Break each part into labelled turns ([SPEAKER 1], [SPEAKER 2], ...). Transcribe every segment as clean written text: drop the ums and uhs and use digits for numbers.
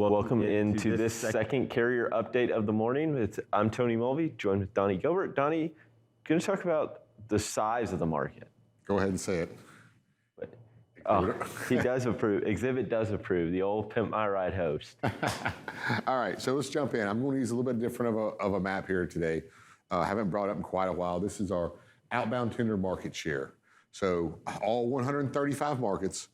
[SPEAKER 1] Welcome into this second carrier update of the morning. I'm Tony Mulvey, joined with Donnie Gilbert. Donnie, going to talk about the size of the market.
[SPEAKER 2] Go ahead and say it.
[SPEAKER 1] Oh, he does approve. Exhibit does approve. The old Pimp My Ride host.
[SPEAKER 2] All right, so let's jump in. I'm going to use a little bit different of a map here today. I haven't brought it up in quite a while. This is our outbound tender market share. So all 135 markets,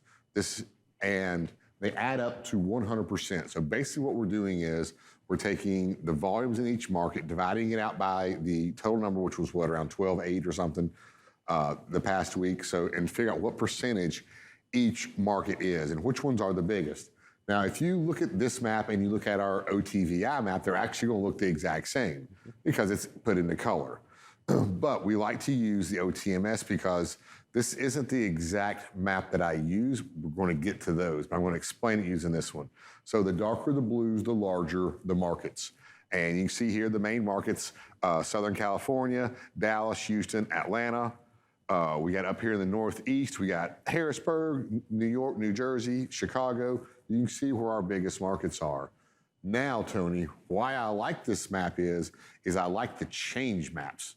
[SPEAKER 2] and they add up to 100%. So basically what we're doing is we're taking the volumes in each market, dividing it out by the total number, which was what, around 12.8 or something the past week. So, and figure out what percentage each market is and which ones are the biggest. Now, if you look at this map and you look at our OTVI map, they're actually going to look the exact same because it's put into color. But we like to use the OTMS because this isn't the exact map that I use. We're going to get to those, but I'm going to explain it using this one. So the darker the blues, the larger the markets. And you can see here the main markets, Southern California, Dallas, Houston, Atlanta. We got up here in the Northeast, we got Harrisburg, New York, New Jersey, Chicago. You can see where our biggest markets are. Now, Tony, why I like this map is I like the change maps.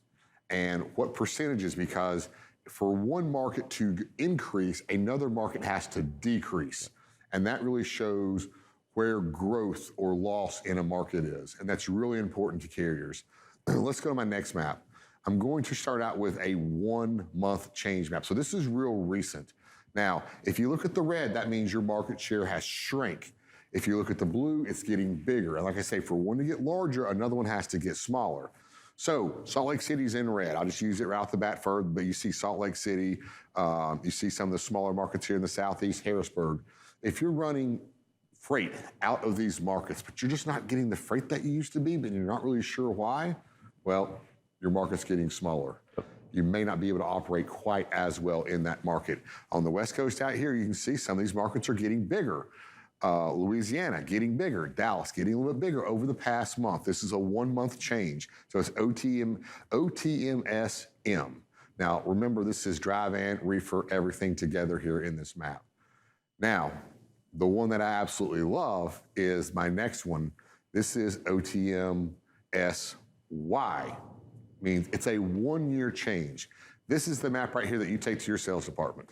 [SPEAKER 2] And what percentages, because for one market to increase, another market has to decrease. And that really shows where growth or loss in a market is. And that's really important to carriers. Let's go to my next map. I'm going to start out with a 1 month change map. So this is real recent. Now, if you look at the red, that means your market share has shrank. If you look at the blue, it's getting bigger. And like I say, for one to get larger, another one has to get smaller. So Salt Lake City's in red. I'll just use it right off the bat first, but you see Salt Lake City, you see some of the smaller markets here in the Southeast, Harrisburg. If you're running freight out of these markets, but you're just not getting the freight that you used to be, but you're not really sure why, well, your market's getting smaller. You may not be able to operate quite as well in that market. On the West Coast out here, you can see some of these markets are getting bigger. Louisiana getting bigger, Dallas getting a little bit bigger over the past month. This is a 1 month change. So it's OTMS-M. Now, remember, this is dry van, reefer, everything together here in this map. Now, the one that I absolutely love is my next one. This is OTMS-Y. Means it's a 1 year change. This is the map right here that you take to your sales department.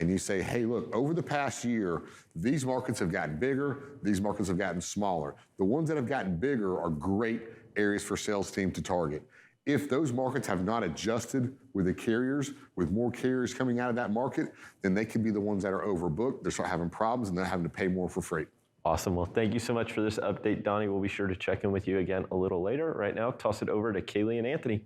[SPEAKER 2] And you say, hey, look, over the past year, these markets have gotten bigger, these markets have gotten smaller. The ones that have gotten bigger are great areas for sales team to target. If those markets have not adjusted with the carriers, with more carriers coming out of that market, then they could be the ones that are overbooked. They start having problems and they're having to pay more for freight.
[SPEAKER 1] Awesome. Well, thank you so much for this update, Donnie. We'll be sure to check in with you again a little later. Right now, toss it over to Kaylee and Anthony.